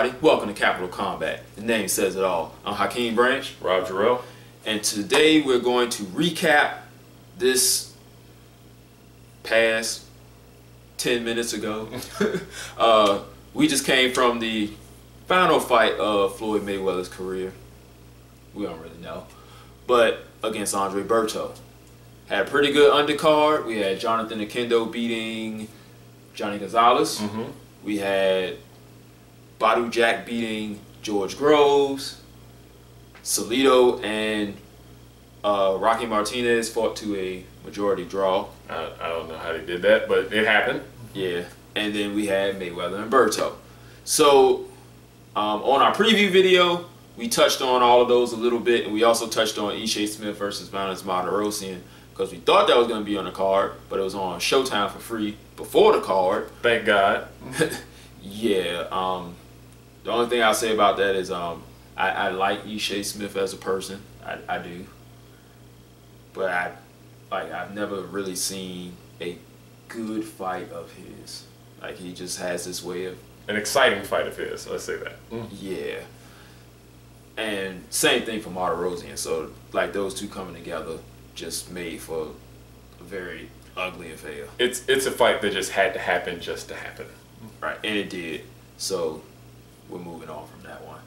everybody? Welcome to Capital Combat. The name says it all. I'm Hakeem Branch. Rob Jarrell. And today we're going to recap this past 10 minutes ago. We just came from the final fight of Floyd Mayweather's career. We don't really know. But against Andre Berto. Had a pretty good undercard. We had Jonathan Akendo beating Johnny Gonzalez. We had Bodywork beating George Groves. Salido and Rocky Martinez fought to a majority draw. I don't know how they did that, but it happened. Yeah. And then we had Mayweather and Berto. So on our preview video, we touched on all of those a little bit, and we also touched on Ishe Smith versus Valentis Martirosyan because we thought that was going to be on the card, but it was on Showtime for free before the card. Thank God. Yeah. The only thing I'll say about that is I like Ishe Smith as a person. I do. But I've never really seen a good fight of his. Like, he just has this way of... An exciting fight of his, let's say that. Yeah. And same thing for Martirosyan. So, like, those two coming together just made for a very ugly affair. It's a fight that just had to happen just to happen. Right, and it did. So, we're moving on from that one.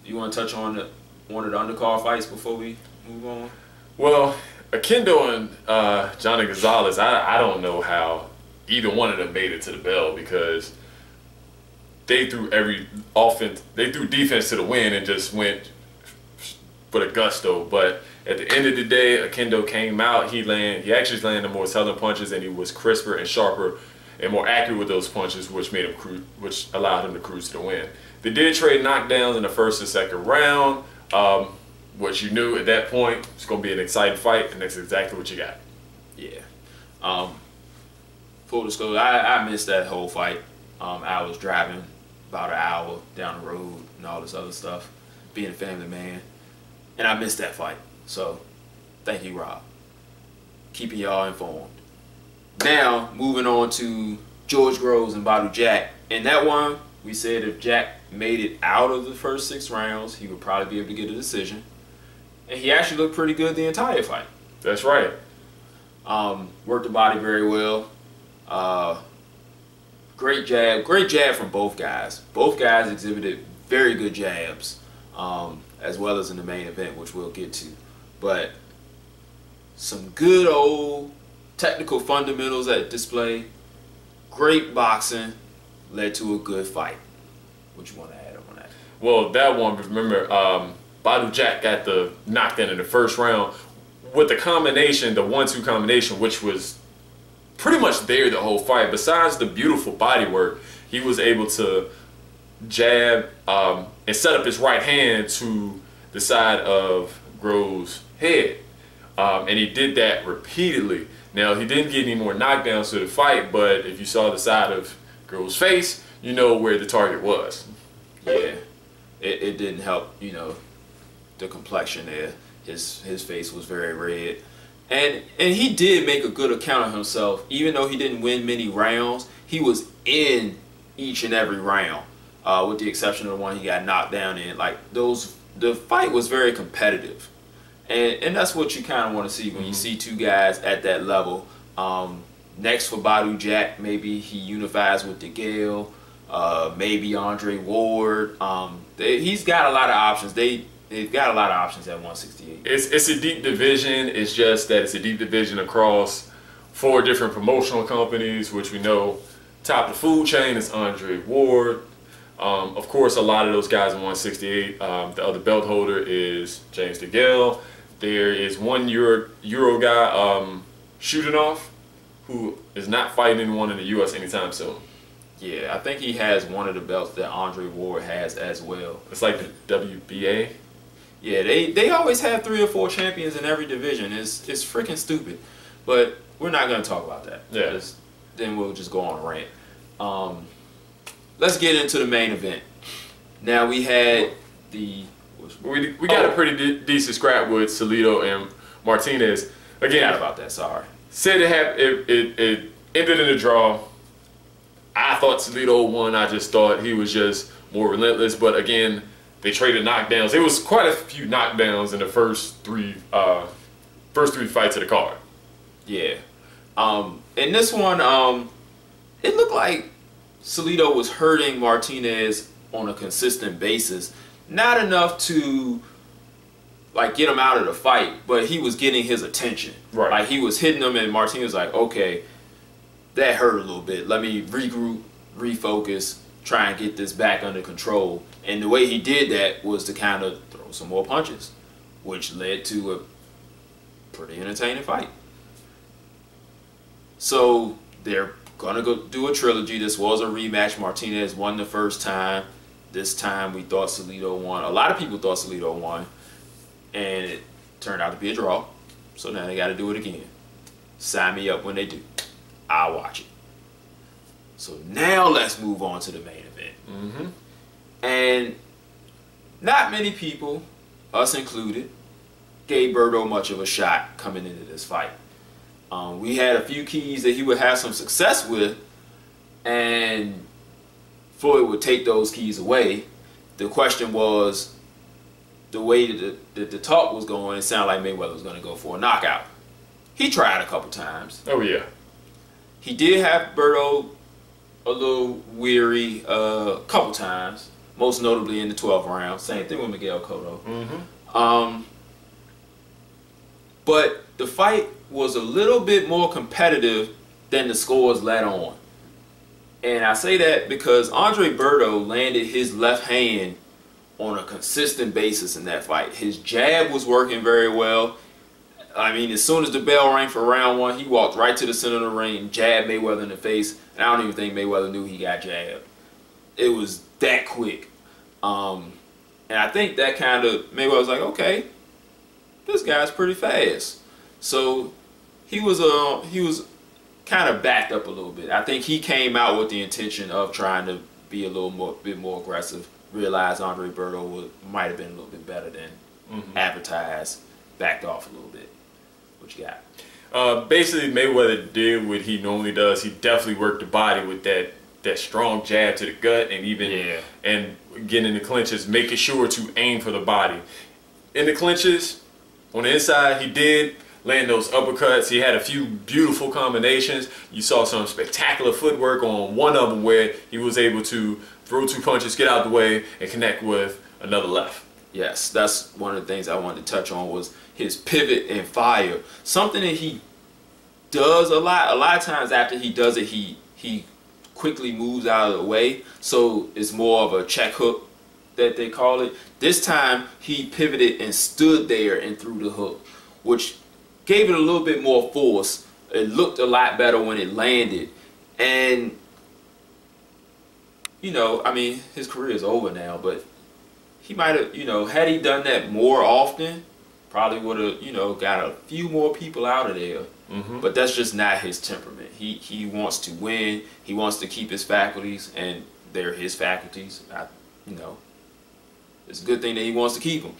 You want to touch on one of the undercard fights before we move on? Well, Akendo and Johnny Gonzalez, I don't know how either one of them made it to the bell because they threw defense to the wind and just went with a gusto. But at the end of the day, Akendo came out. He actually landed more southern punches, and he was crisper and sharper and more accurate with those punches, which allowed him to cruise to the win. They did trade knockdowns in the first and second round, which you knew at that point it's going to be an exciting fight, and that's exactly what you got. Yeah. Full disclosure, I missed that whole fight. I was driving about an hour down the road and all this other stuff, being a family man, and I missed that fight. So, thank you, Rob. Keeping y'all informed. Now, moving on to George Groves and Badu Jack. In that one, we said if Jack made it out of the first 6 rounds, he would probably be able to get a decision. And he actually looked pretty good the entire fight. That's right. Worked the body very well. Great jab from both guys. Both guys exhibited very good jabs, as well as in the main event, which we'll get to. But some good old technical fundamentals at display. Great boxing led to a good fight. What you want to add on that? Well, that one, remember, Badu Jack got the knockdown in the first round with the combination, the 1-2 combination, which was pretty much there the whole fight. Besides the beautiful body work, he was able to jab and set up his right hand to the side of Groves' head. And he did that repeatedly. Now, he didn't get any more knockdowns to the fight, but if you saw the side of Groves' face, you know where the target was. Yeah, it didn't help, you know, the complexion there. His face was very red. And he did make a good account of himself. Even though he didn't win many rounds, he was in each and every round, with the exception of the one he got knocked down in. Like, the fight was very competitive. And that's what you kind of want to see when you see two guys at that level. Next for Badu Jack, maybe he unifies with DeGale, maybe Andre Ward. He's got a lot of options. They've got a lot of options at 168. It's a deep division. It's just that it's a deep division across 4 different promotional companies, which we know top of the food chain is Andre Ward. Of course, a lot of those guys in 168. The other belt holder is James DeGale. There is one Euro guy, Shudanov, who is not fighting anyone in the U.S. anytime soon. Yeah, I think he has one of the belts that Andre Ward has as well. It's like the WBA. Yeah, they always have 3 or 4 champions in every division. It's freaking stupid. But we're not going to talk about that. Yeah. Then we'll just go on a rant. Let's get into the main event. Now we had the... We got a pretty decent scrap with Salido and Martinez. Again, Forgot about that, sorry. Said it ended in a draw. I thought Salido won. I just thought he was just more relentless. But again, they traded knockdowns. There was quite a few knockdowns in the first three fights of the card. Yeah. In this one, it looked like Salido was hurting Martinez on a consistent basis. Not enough to like get him out of the fight, but he was getting his attention. Right. Like he was hitting him, and Martinez was like, okay, that hurt a little bit. Let me regroup, refocus, try and get this back under control. And the way he did that was to kind of throw some more punches, which led to a pretty entertaining fight. So they're gonna go do a trilogy. This was a rematch. Martinez won the first time. This time we thought Salido won. A lot of people thought Salido won, and it turned out to be a draw. So now they got to do it again. Sign me up when they do. I'll watch it. So now let's move on to the main event. And not many people, us included, gave Berto much of a shot coming into this fight. We had a few keys that he would have some success with, and Floyd would take those keys away. The question was, the way that the talk was going, it sounded like Mayweather was going to go for a knockout. He tried a couple times. Oh, yeah. He did have Berto a little weary a couple times, most notably in the 12th round. Same thing with Miguel Cotto. But the fight was a little bit more competitive than the scores let on. And I say that because Andre Berto landed his left hand on a consistent basis in that fight. His jab was working very well. I mean, as soon as the bell rang for round one, he walked right to the center of the ring, jabbed Mayweather in the face, and I don't even think Mayweather knew he got jabbed. It was that quick. And I think that kind of, Mayweather was like, okay, this guy's pretty fast. So he was kind of backed up a little bit. I think he came out with the intention of trying to be a bit more aggressive. Realized Andre Berto might have been a little bit better than advertised. Backed off a little bit. What you got? Basically, Mayweather did what he normally does. He definitely worked the body with that strong jab to the gut, and even and getting in the clinches, making sure to aim for the body. In the clinches, on the inside, he did land those uppercuts. He had a few beautiful combinations. You saw some spectacular footwork on one of them where he was able to throw two punches, get out the way, and connect with another left. Yes, that's one of the things I wanted to touch on was his pivot and fire. Something that he does a lot. A lot of times after he does it, he quickly moves out of the way. So it's more of a check hook that they call it. This time he pivoted and stood there and threw the hook, which gave it a little bit more force. It looked a lot better when it landed. And, you know, I mean, his career is over now, but he might have, you know, had he done that more often, probably would have, you know, got a few more people out of there. But that's just not his temperament. He wants to win. He wants to keep his faculties, and they're his faculties. You know, it's a good thing that he wants to keep them.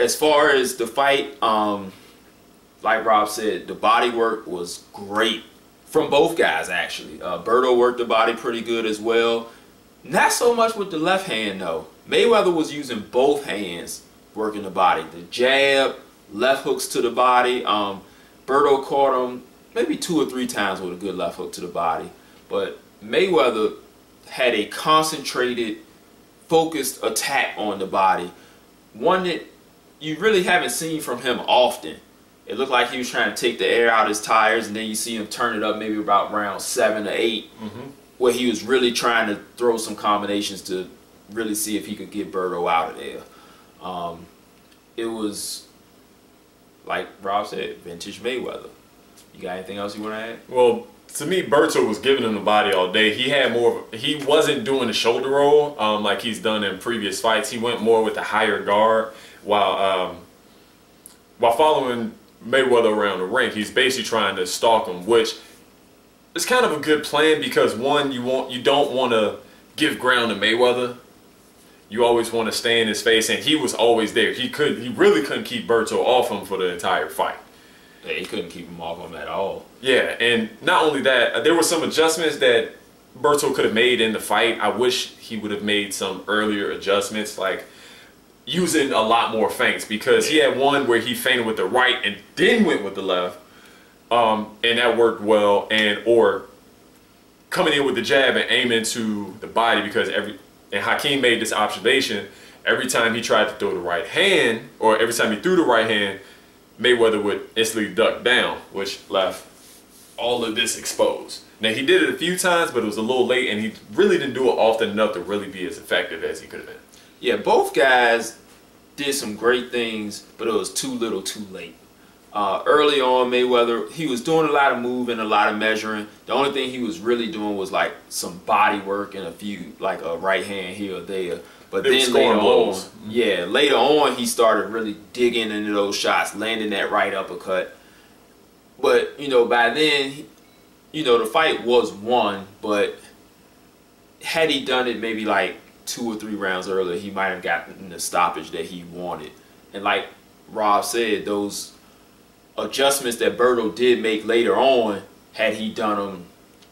As far as the fight, like Rob said, the body work was great from both guys, actually. Berto worked the body pretty good as well. Not so much with the left hand, though. Mayweather was using both hands working the body. The jab, left hooks to the body. Berto caught him maybe 2 or 3 times with a good left hook to the body. But Mayweather had a concentrated, focused attack on the body. One that you really haven't seen from him often. It looked like he was trying to take the air out of his tires, and then you see him turn it up maybe about round 7 or 8, where he was really trying to throw some combinations to really see if he could get Berto out of there. It was, like Rob said, vintage Mayweather. You got anything else you want to add? Well, to me, Berto was giving him the body all day. He had more. He wasn't doing the shoulder roll like he's done in previous fights. He went more with the higher guard while following Mayweather around the ring. He's basically trying to stalk him, which is kind of a good plan because one, you don't want to give ground to Mayweather. You always want to stay in his face, and he was always there. He really couldn't keep Berto off him for the entire fight. Yeah, he couldn't keep him off him at all. Yeah, and not only that, there were some adjustments that Berto could have made in the fight. I wish he would have made some earlier adjustments, like using a lot more feints, because he had one where he feinted with the right and then went with the left, and that worked well. Or coming in with the jab and aiming to the body, because and Hakeem made this observation, every time he tried to throw the right hand, or every time he threw the right hand, Mayweather would instantly duck down, which left all of this exposed. Now, he did it a few times, but it was a little late, and he really didn't do it often enough to really be as effective as he could have been. Yeah, both guys did some great things, but it was too little too late. Early on, Mayweather, he was doing a lot of moving, a lot of measuring. The only thing he was really doing was like some body work and a few, like a right hand here or there. But then later on, later on, he started really digging into those shots, landing that right uppercut. But, you know, by then, you know, the fight was won, but had he done it maybe like 2 or 3 rounds earlier, he might have gotten the stoppage that he wanted. And like Rob said, those adjustments that Berto did make later on, had he done them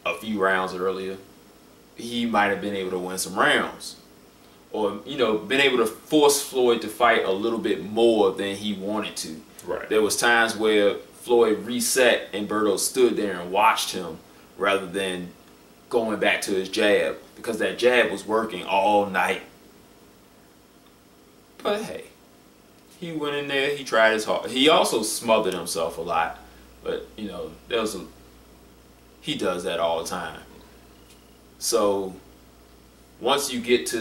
a few rounds earlier, he might have been able to win some rounds. Or, you know, been able to force Floyd to fight a little bit more than he wanted to. Right. There was times where Floyd reset and Berto stood there and watched him rather than going back to his jab, because that jab was working all night. But hey, he went in there, he tried his hard. He also smothered himself a lot, but you know, he does that all the time. So once you get to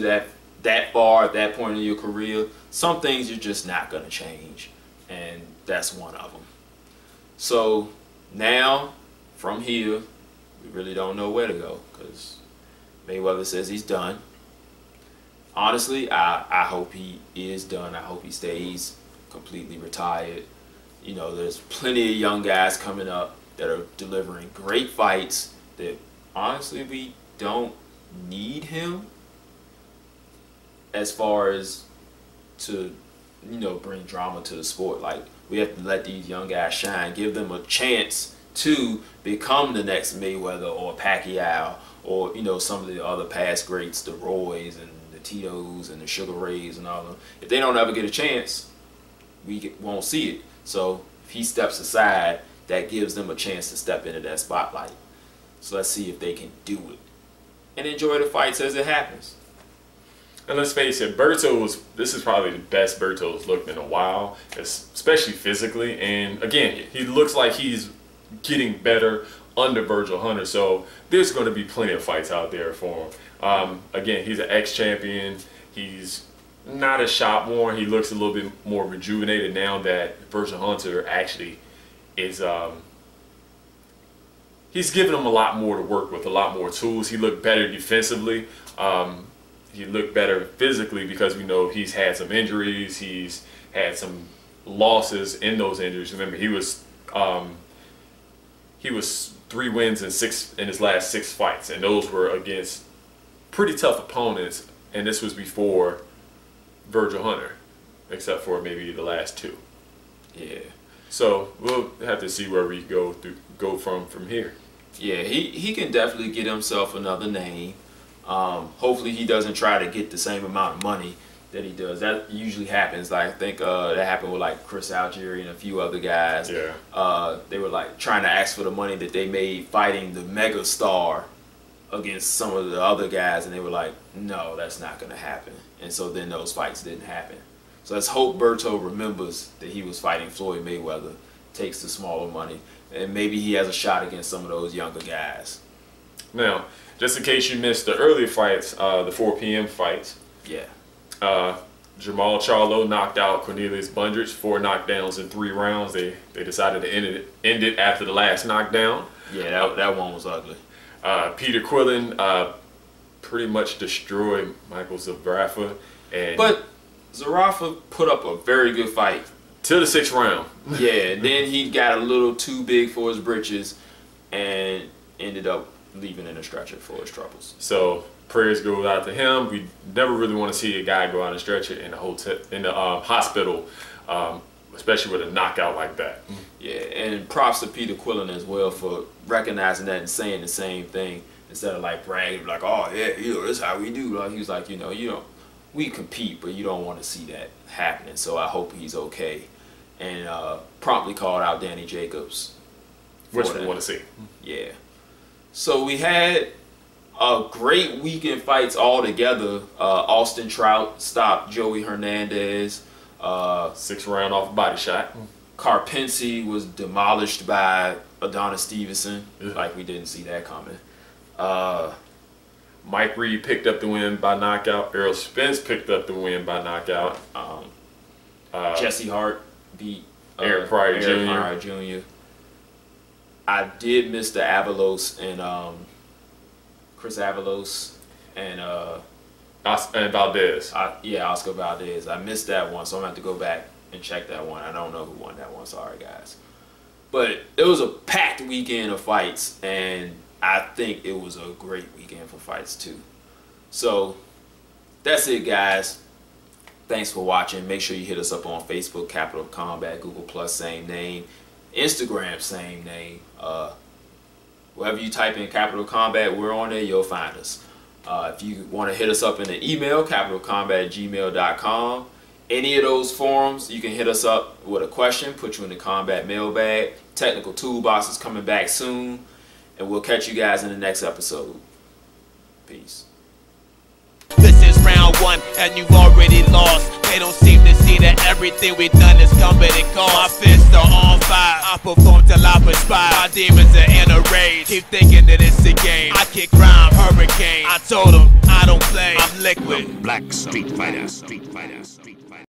that far at that point in your career, some things you're just not going to change, and that's one of them. So now, from here, we really don't know where to go, because Mayweather says he's done. Honestly, I hope he is done. I hope he stays completely retired. You know, there's plenty of young guys coming up that are delivering great fights that, honestly, we don't need him as far as to, you know, bring drama to the sport. Like, we have to let these young guys shine, give them a chance to become the next Mayweather or Pacquiao, or, you know, some of the other past greats, the Roys and the Titos and the Sugar Rays and all of them. If they don't ever get a chance, we won't see it. So if he steps aside, that gives them a chance to step into that spotlight. So let's see if they can do it and enjoy the fights as it happens. And let's face it, this is probably the best Berto's looked in a while, especially physically. And again, he looks like he's getting better under Virgil Hunter. So there's going to be plenty of fights out there for him. Again, he's an ex-champion. He's not as shot worn. He looks a little bit more rejuvenated now that Virgil Hunter actually is. He's given him a lot more to work with, a lot more tools. He looked better defensively. He looked better physically, because we know he's had some injuries. He's had some losses in those injuries. Remember, he was 3 wins in his last 6 fights, and those were against pretty tough opponents. And this was before Virgil Hunter, except for maybe the last 2. Yeah. So we'll have to see where we go from here. Yeah, he can definitely get himself another name. Hopefully he doesn't try to get the same amount of money that he does. That usually happens. Like, I think that happened with like Chris Algieri and a few other guys. Yeah. They were like trying to ask for the money that they made fighting the mega star against some of the other guys, and they were like, no, that's not going to happen. And so then those fights didn't happen. So let's hope Berto remembers that he was fighting Floyd Mayweather, takes the smaller money, and maybe he has a shot against some of those younger guys. Now, just in case you missed the earlier fights, the 4 p.m. fights. Yeah. Jamal Charlo knocked out Cornelius Bundrich, 4 knockdowns in 3 rounds. They decided to end it after the last knockdown. Yeah, that one was ugly. Peter Quillen pretty much destroyed Michael Zarafa. But Zarafa put up a very good fight. Till the 6th round. Yeah, then he got a little too big for his britches and ended up leaving in a stretcher for his troubles. So prayers go out to him. We never really want to see a guy go out and stretcher in the hospital, especially with a knockout like that. Yeah, and props to Peter Quillen as well for recognizing that and saying the same thing instead of like bragging like, oh yeah, this is how we do. Like, he was like, we compete, but you don't want to see that happening. So I hope he's okay. And promptly called out Danny Jacobs. Which we want to see. Yeah. So we had a great weekend fights all together. Austin Trout stopped Joey Hernandez. 6th round off a body shot. Karpinski was demolished by Adonis Stevenson. Like we didn't see that coming. Mike Reed picked up the win by knockout. Errol Spence picked up the win by knockout. Jesse Hart beat Aaron Pryor Jr. I did miss the Avalos and Chris Avalos and Valdez. Oscar Valdez. I missed that one, so I'm gonna have to go back and check that one. I don't know who won that one. Sorry, guys. But it was a packed weekend of fights, and I think it was a great weekend for fights too. So that's it, guys. Thanks for watching. Make sure you hit us up on Facebook, Capital of Combat, Google Plus, same name, Instagram, same name. Wherever you type in Capital Combat, we're on there. You'll find us. If you want to hit us up in the email, capitalcombat@gmail.com. Any of those forums, you can hit us up with a question, put you in the combat mailbag. Technical Toolbox is coming back soon, and we'll catch you guys in the next episode. Peace. This is round 1 and you've already lost. They don't seem to see that everything we've done is coming and cost. My fists are on fire, I perform till I perspire. My demons are in a rage, keep thinking that it's a game. I kick crime, hurricane, I told them I don't play, I'm liquid. Black Street Fighter.